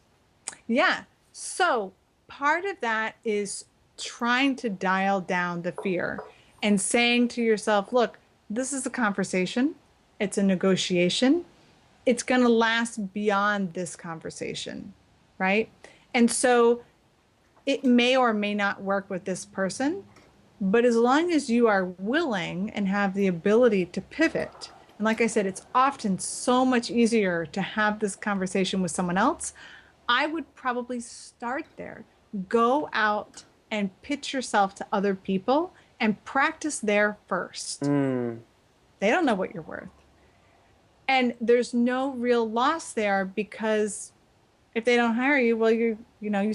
Yeah. So part of that is trying to dial down the fear and saying to yourself, look, this is a conversation. It's a negotiation. It's going to last beyond this conversation, right? And so it may or may not work with this person, but as long as you are willing and have the ability to pivot, and like I said, it's often so much easier to have this conversation with someone else. I would probably start there. Go out and pitch yourself to other people and practice there first. They don't know what you're worth. And there's no real loss there, because if they don't hire you, well, you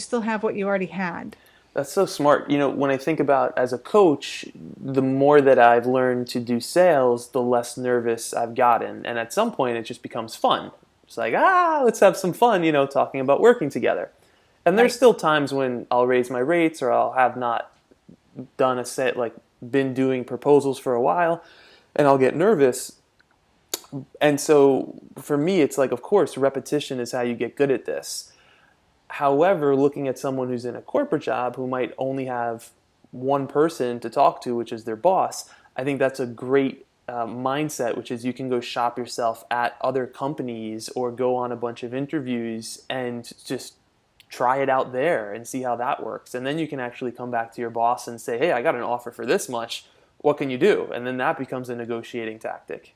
still have what you already had. That's so smart. When I think about as a coach, the more that I've learned to do sales, the less nervous I've gotten. And at some point, it just becomes fun. It's like, let's have some fun, talking about working together. And there's Right. still times when I'll raise my rates, or I'll have not done a set, like been doing proposals for a while, and I'll get nervous. And so for me, it's like, of course, repetition is how you get good at this. However, looking at someone who's in a corporate job who might only have one person to talk to, which is their boss, I think that's a great mindset, which is you can go shop yourself at other companies or go on a bunch of interviews and just try it out there and see how that works. And then you can actually come back to your boss and say, hey, I got an offer for this much. What can you do? And then that becomes a negotiating tactic.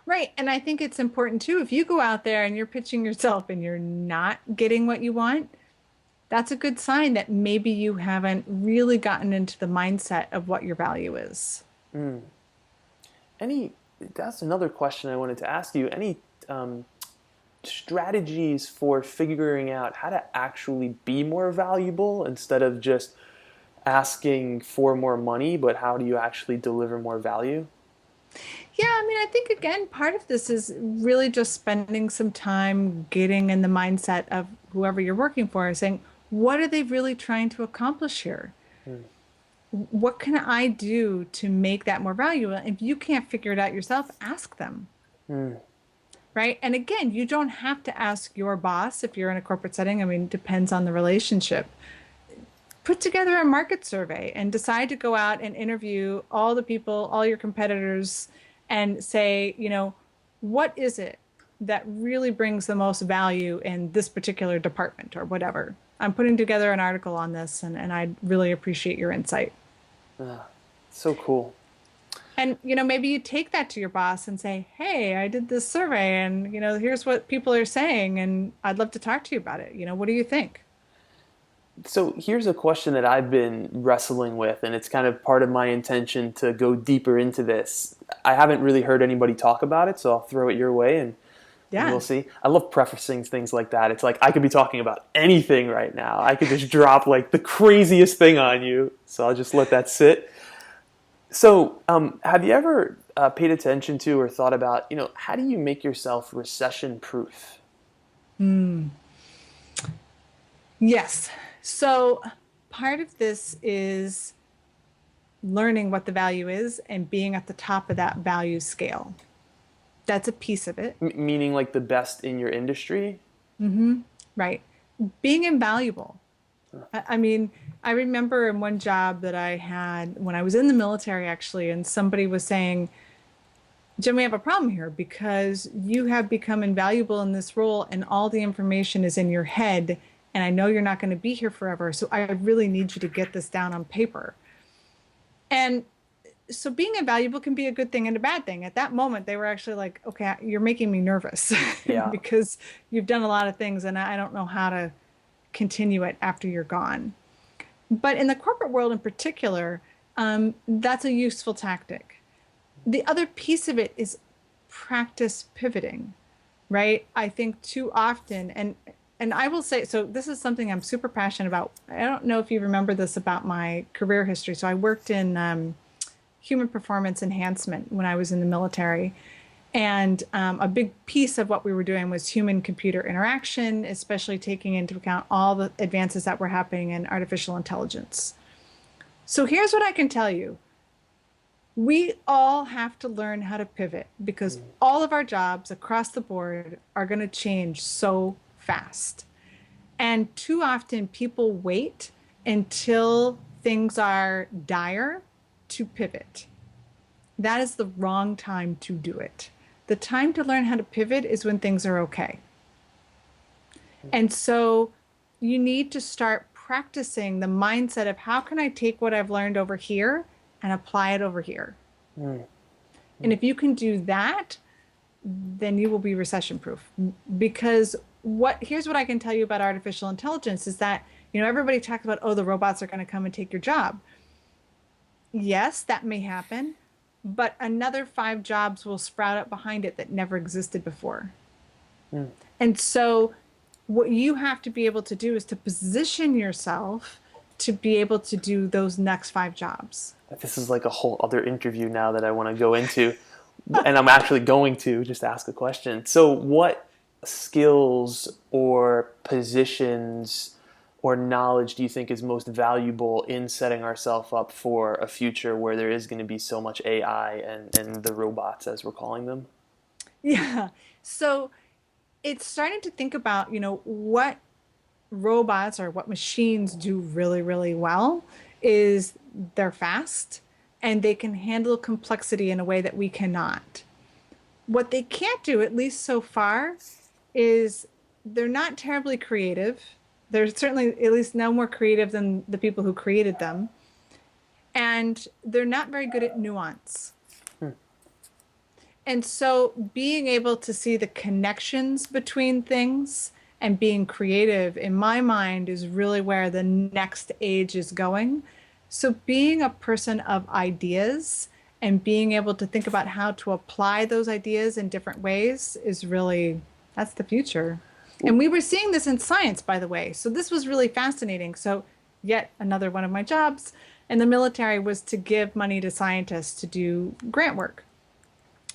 Right. And I think it's important too, if you go out there and you're pitching yourself and you're not getting what you want, that's a good sign that maybe you haven't really gotten into the mindset of what your value is. That's another question I wanted to ask you. Any strategies for figuring out how to actually be more valuable instead of just asking for more money, but how do you actually deliver more value? Yeah, I mean, I think again, part of this is really just spending some time getting in the mindset of whoever you're working for and saying, what are they really trying to accomplish here? Mm, What can I do to make that more valuable? If you can't figure it out yourself, ask them, mm, right? And again, you don't have to ask your boss if you're in a corporate setting. I mean, it depends on the relationship. Put together a market survey and decide to go out and interview all the people, all your competitors, and say, what is it that really brings the most value in this particular department or whatever? I'm putting together an article on this, and I'd really appreciate your insight. ah, so cool. And, maybe you take that to your boss and say, hey, I did this survey and, here's what people are saying, and I'd love to talk to you about it. What do you think? So here's a question that I've been wrestling with, and it's kind of part of my intention to go deeper into this. I haven't really heard anybody talk about it, so I'll throw it your way and we'll Yeah. see. I love prefacing things like that. It's like I could be talking about anything right now. I could just drop like the craziest thing on you, so I'll just let that sit. So, have you ever paid attention to or thought about, how do you make yourself recession proof? Yes. So part of this is learning what the value is and being at the top of that value scale. That's a piece of it, Meaning like the best in your industry? right? Being invaluable. I mean, I remember in one job that I had when I was in the military, actually, and somebody was saying, Jim, we have a problem here because you have become invaluable in this role and all the information is in your head. And I know you're not going to be here forever. So I really need you to get this down on paper. And so being invaluable can be a good thing and a bad thing. At that moment, they were actually like, okay, you're making me nervous Yeah. because you've done a lot of things and I don't know how to continue it after you're gone. But in the corporate world in particular, that's a useful tactic. The other piece of it is practice pivoting, right? I think too often, and I will say, so this is something I'm super passionate about. I don't know if you remember this about my career history. So I worked in human performance enhancement when I was in the military. And a big piece of what we were doing was human computer interaction, especially taking into account all the advances that were happening in artificial intelligence. So here's what I can tell you. We all have to learn how to pivot because all of our jobs across the board are going to change so fast. And too often people wait until things are dire to pivot. That is the wrong time to do it. The time to learn how to pivot is when things are okay. And so you need to start practicing the mindset of how can I take what I've learned over here and apply it over here. Mm. And if you can do that, then you will be recession proof. Because here's what I can tell you about artificial intelligence is that, everybody talks about, oh, the robots are going to come and take your job. Yes, that may happen, but another 5 jobs will sprout up behind it that never existed before. Mm. And so what you have to be able to do is to position yourself to be able to do those next 5 jobs. This is like a whole other interview now that I want to go into. And I'm actually going to just ask a question. So, what skills or positions or knowledge do you think is most valuable in setting ourselves up for a future where there is going to be so much AI and the robots, as we're calling them? Yeah. So it's starting to think about, what robots or what machines do really, really well is they're fast and they can handle complexity in a way that we cannot. What they can't do, at least so far, is they're not terribly creative. They're certainly at least no more creative than the people who created them. And they're not very good at nuance. Hmm. And so being able to see the connections between things and being creative, in my mind, is really where the next age is going. So being a person of ideas and being able to think about how to apply those ideas in different ways is really, that's the future. And we were seeing this in science, by the way. So this was really fascinating. So yet another one of my jobs in the military was to give money to scientists to do grant work.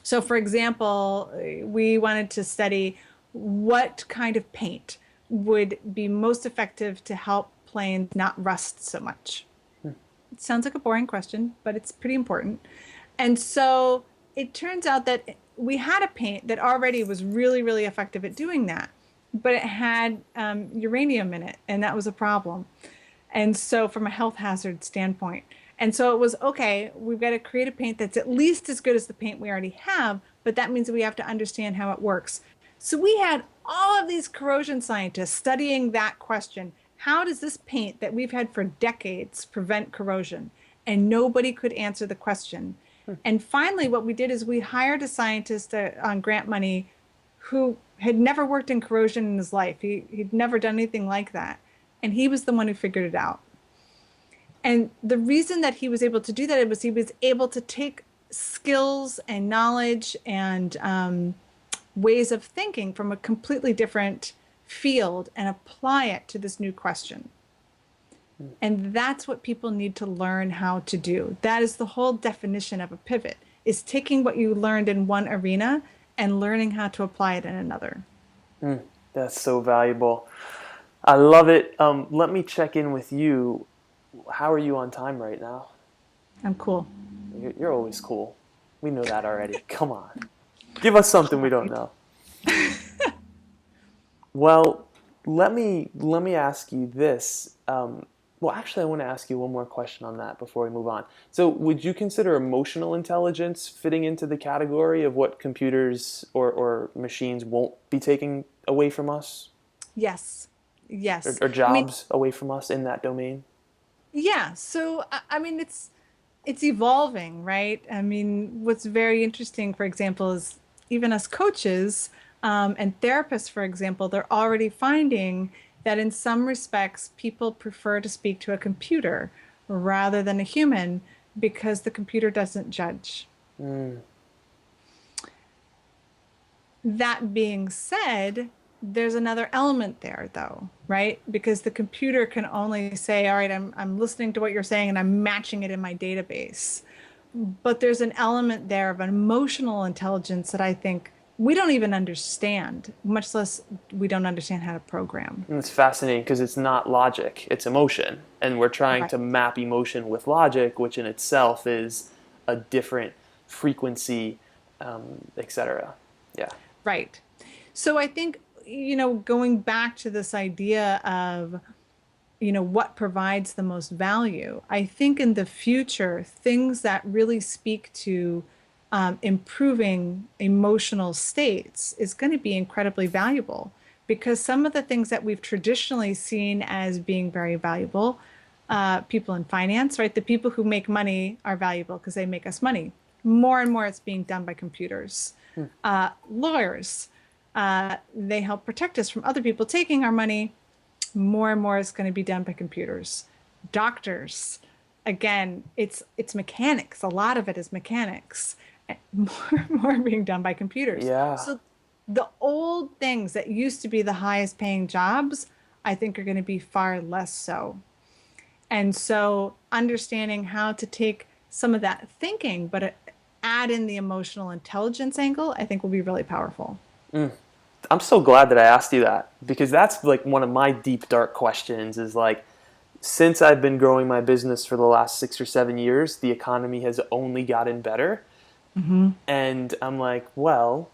So for example, we wanted to study what kind of paint would be most effective to help planes not rust so much. It sounds like a boring question, but it's pretty important. And so it turns out that we had a paint that already was really, really effective at doing that, but it had uranium in it, and that was a problem. And so, from a health hazard standpoint, and so it was okay, we've got to create a paint that's at least as good as the paint we already have, but that means we have to understand how it works. So we had all of these corrosion scientists studying that question. How does this paint that we've had for decades prevent corrosion? And nobody could answer the question. And finally, what we did is we hired a scientist on grant money who had never worked in corrosion in his life. He'd never done anything like that. And he was the one who figured it out. And the reason that he was able to do that was he was able to take skills and knowledge and ways of thinking from a completely different field and apply it to this new question. And that's what people need to learn how to do. That is the whole definition of a pivot, is taking what you learned in one arena and learning how to apply it in another. That's so valuable. I love it. Let me check in with you. How are you on time right now? I'm cool. You're always cool. We know that already. Come on. Give us something we don't know. Well, let me ask you this. Well, actually, I want to ask you one more question on that before we move on. So would you consider emotional intelligence fitting into the category of what computers or machines won't be taking away from us? Yes. Yes. Or jobs away from us in that domain? Yeah. So, I mean, it's evolving, right? I mean, what's very interesting, for example, is even us coaches and therapists, for example, they're already finding that in some respects, people prefer to speak to a computer rather than a human because the computer doesn't judge. That being said, there's another element there, though, right? Because the computer can only say, all right, I'm listening to what you're saying and I'm matching it in my database. But there's an element there of an emotional intelligence that I think we don't even understand, much less we don't understand how to program. And it's fascinating because it's not logic, it's emotion. And we're trying Right. to map emotion with logic, which in itself is a different frequency, etc. Yeah. Right. So I think, going back to this idea of, what provides the most value, I think in the future, things that really speak to improving emotional states is going to be incredibly valuable because some of the things that we've traditionally seen as being very valuable, people in finance, right? The people who make money are valuable because they make us money. More and more it's being done by computers. Lawyers, they help protect us from other people taking our money. More and more is going to be done by computers. Doctors, again, it's mechanics. A lot of it is mechanics. More and more being done by computers. Yeah. So the old things that used to be the highest paying jobs, I think are going to be far less so. And so understanding how to take some of that thinking, but add in the emotional intelligence angle, I think will be really powerful. I'm so glad that I asked you that because that's like one of my deep, dark questions is like, since I've been growing my business for the last 6 or 7 years, the economy has only gotten better. And I'm like, well,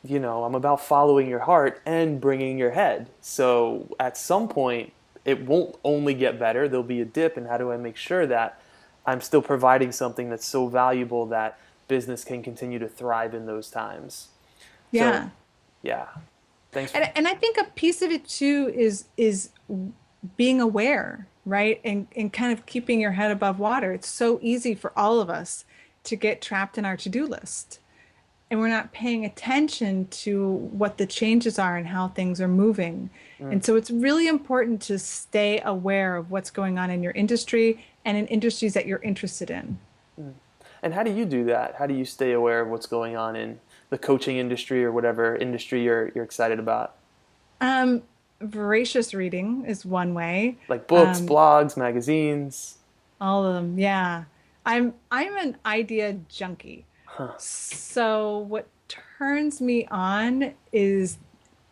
I'm about following your heart and bringing your head. So at some point, it won't only get better. There'll be a dip. And how do I make sure that I'm still providing something that's so valuable that business can continue to thrive in those times? Yeah. So, yeah. Thanks. And I think a piece of it too is being aware, right? And kind of keeping your head above water. It's so easy for all of us to get trapped in our to-do list. And we're not paying attention to what the changes are and how things are moving. And so it's really important to stay aware of what's going on in your industry and in industries that you're interested in. And how do you do that? How do you stay aware of what's going on in the coaching industry or whatever industry you're excited about? Um, Voracious reading is one way. Like books, Um, blogs, magazines. all of them, yeah. I'm an idea junkie. Huh. So what turns me on is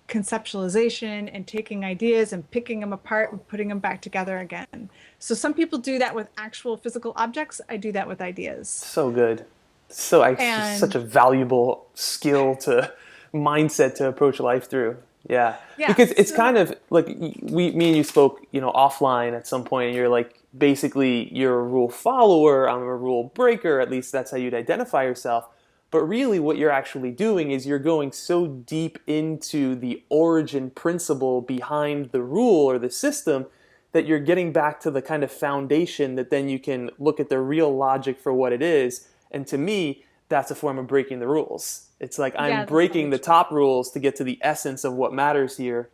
conceptualization and taking ideas and picking them apart and putting them back together again. So some people do that with actual physical objects. I do that with ideas. So good. Such a And valuable skill to mindset to approach life through. Yeah, yeah, because it's so kind of like me and you spoke, offline at some point, and you're like, basically, you're a rule follower. I'm a rule breaker. At least that's how you'd identify yourself. But really, what you're actually doing is you're going so deep into the origin principle behind the rule or the system that you're getting back to the kind of foundation that then you can look at the real logic for what it is. And to me, that's a form of breaking the rules. It's like I'm yeah, that's breaking very the true. top rules to get to the essence of what matters here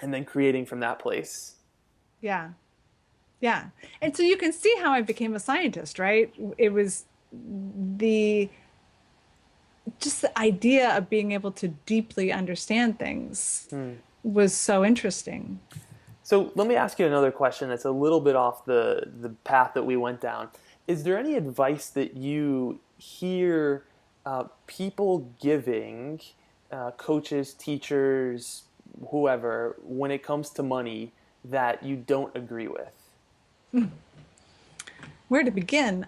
and then creating from that place. Yeah. Yeah. And so you can see how I became a scientist, right? It was the just the idea of being able to deeply understand things Hmm. was so interesting. So let me ask you another question that's a little bit off the path that we went down. Is there any advice that you hear people giving, coaches, teachers, whoever, when it comes to money that you don't agree with? Where to begin?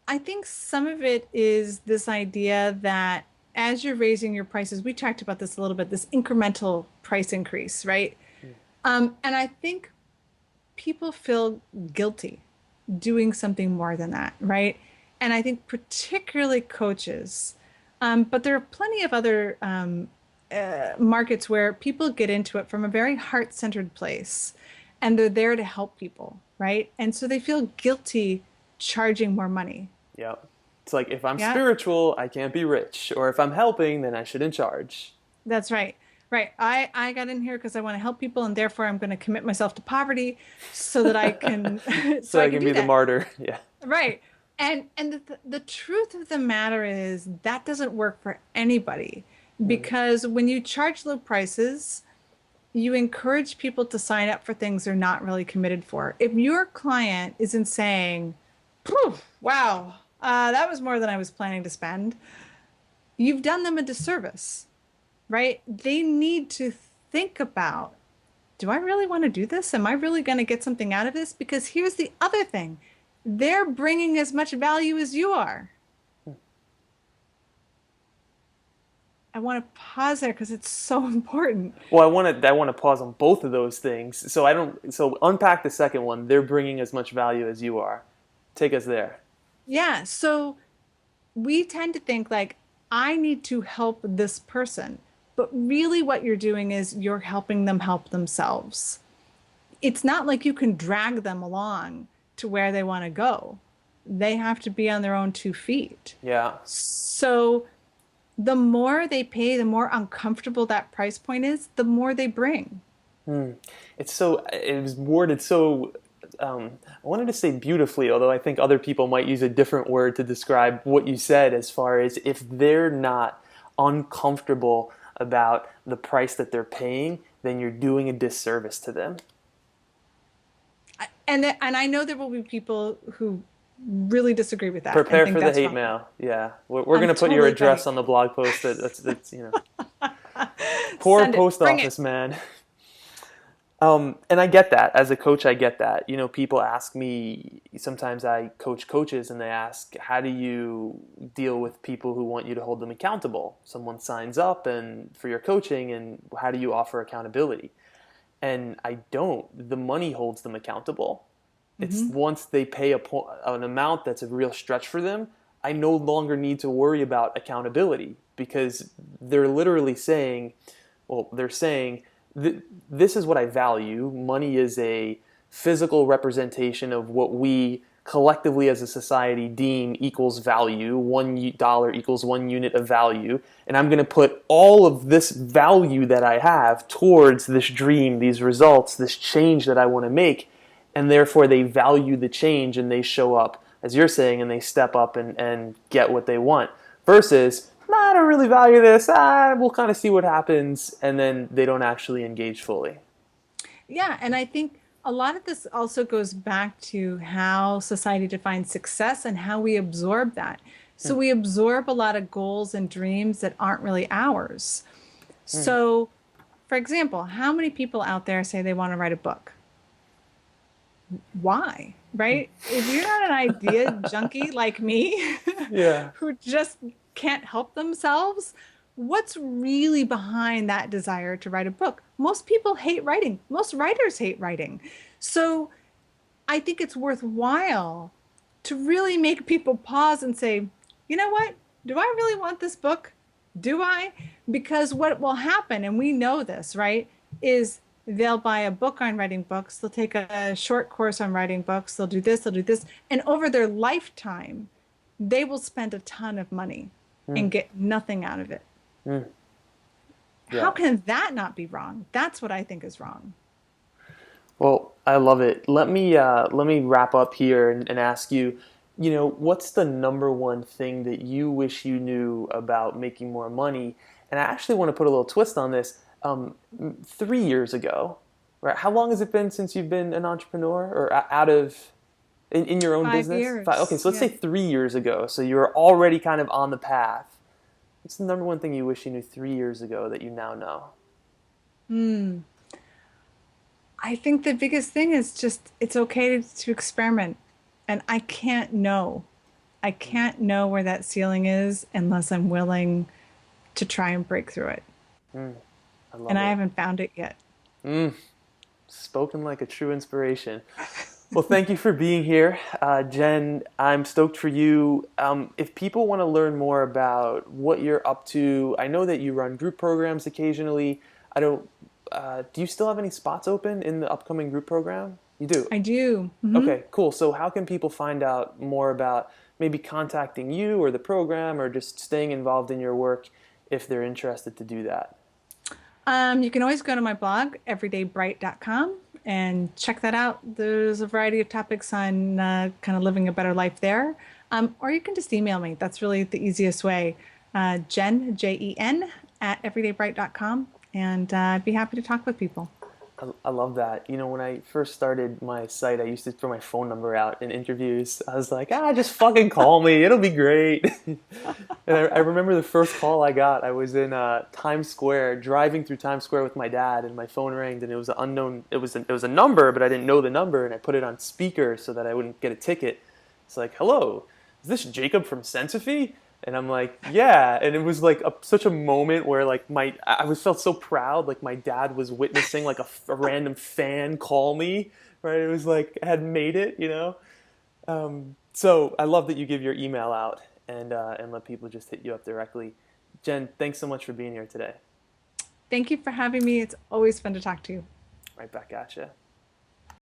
I think some of it is this idea that as you're raising your prices, we talked about this a little bit, this incremental price increase, right? And I think people feel guilty doing something more than that, right? And I think particularly coaches, but there are plenty of other markets where people get into it from a very heart-centered place and they're there to help people, right? And so they feel guilty charging more money. Yeah. It's like if I'm Yeah, spiritual, I can't be rich. Or if I'm helping, then I shouldn't charge. that's right. Right. I got in here because I want to help people and therefore I'm going to commit myself to poverty so that I can so So I I can can do be the that. martyr. Yeah. Right. And the truth of the matter is that doesn't work for anybody Mm. because when you charge low prices, you encourage people to sign up for things they're not really committed for. If your client isn't saying, "Phew, wow, that was more than I was planning to spend," you've done them a disservice, right? They need to think about, do I really want to do this? Am I really going to get something out of this? Because here's the other thing. They're bringing as much value as you are. I want to pause there because it's so important. Well, I want to pause on both of those things. So I don't. So unpack the second one. They're bringing as much value as you are. Take us there. Yeah. So we tend to think like, I need to help this person. But really, what you're doing is you're helping them help themselves. It's not like you can drag them along to where they want to go. They have to be on their own 2 feet. Yeah. So the more they pay, the more uncomfortable that price point is, the more they bring. Hmm. It was worded so. I wanted to say beautifully, although I think other people might use a different word to describe what you said. As far as if they're not uncomfortable about the price that they're paying, then you're doing a disservice to them. And I know there will be people who really disagree with that and Prepare think for the that's hate wrong. mail. Yeah, we're I'm gonna put your totally address ready. on the blog post. That's poor Send it. post Bring it. office man. And I get that. As a coach, I get that. People ask me, sometimes I coach coaches and they ask, how do you deal with people who want you to hold them accountable? Someone signs up and for your coaching, and how do you offer accountability? And I don't. The money holds them accountable. It's Hmm. once they pay an amount that's a real stretch for them, I no longer need to worry about accountability because they're literally saying, well, they're saying, this is what I value. Money is a physical representation of what we collectively as a society deem equals value. $1 equals 1 unit of value. And I'm going to put all of this value that I have towards this dream, these results, this change that I want to make. And therefore they value the change and they show up as you're saying, and they step up and get what they want. Versus, nah, I don't really value this. We'll kind of see what happens, and then they don't actually engage fully. Yeah, and I think a lot of this also goes back to how society defines success and how we absorb that. So Mm, we absorb a lot of goals and dreams that aren't really ours. mm, So, for example, how many people out there say they want to write a book? Why? Right? If you're not an idea junkie like me, yeah. who just can't help themselves, what's really behind that desire to write a book? Most people hate writing. Most writers hate writing. So I think it's worthwhile to really make people pause and say, you know what? Do I really want this book? Do I? Because what will happen, and we know this, right, is they'll buy a book on writing books, they'll take a short course on writing books, they'll do this, and over their lifetime, they will spend a ton of money Mm, and get nothing out of it. mm, How yeah. can that not be wrong? That's what I think is wrong. Well, I love it. Let me wrap up here and ask you, what's the number one thing that you wish you knew about making more money? And I actually want to put a little twist on this. 3 years ago, right? How long has it been since you've been an entrepreneur or out of in your own Five business? Okay, years. so let's say Yeah. 3 years ago. So you're already kind of on the path. What's the number one thing you wish you knew 3 years ago that you now know? Hmm. I think the biggest thing is just it's okay to experiment. And I can't know. I can't know where that ceiling is unless I'm willing to try and break through it. Mm, I And love I it. haven't found it yet. Mm, spoken like a true inspiration. Well, thank you for being here, Jen. I'm stoked for you. If people want to learn more about what you're up to, I know that you run group programs occasionally. I don't. Do you still have any spots open in the upcoming group program? You do. I do. Okay, cool. So, how can people find out more about maybe contacting you or the program, or just staying involved in your work if they're interested to do that? You can always go to my blog, everydaybright.com, and check that out. There's a variety of topics on kind of living a better life there. Or you can just email me. That's really the easiest way. Jen, Jen, at everydaybright.com. And I'd be happy to talk with people. I love that. When I first started my site, I used to throw my phone number out in interviews. I was like, just fucking call me. It'll be great. And I remember the first call I got. I was in Times Square, driving through Times Square with my dad, and my phone rang, and it was an unknown. It was a number, but I didn't know the number, and I put it on speaker so that I wouldn't get a ticket. It's like, hello, is this Jacob from Sensify? And I'm like, yeah. And it was like such a moment where like I was felt so proud. Like my dad was witnessing like a random fan call me, right? It was like I had made it. So I love that you give your email out and let people just hit you up directly. Jen, thanks so much for being here today. Thank you for having me. It's always fun to talk to you. Right back at you.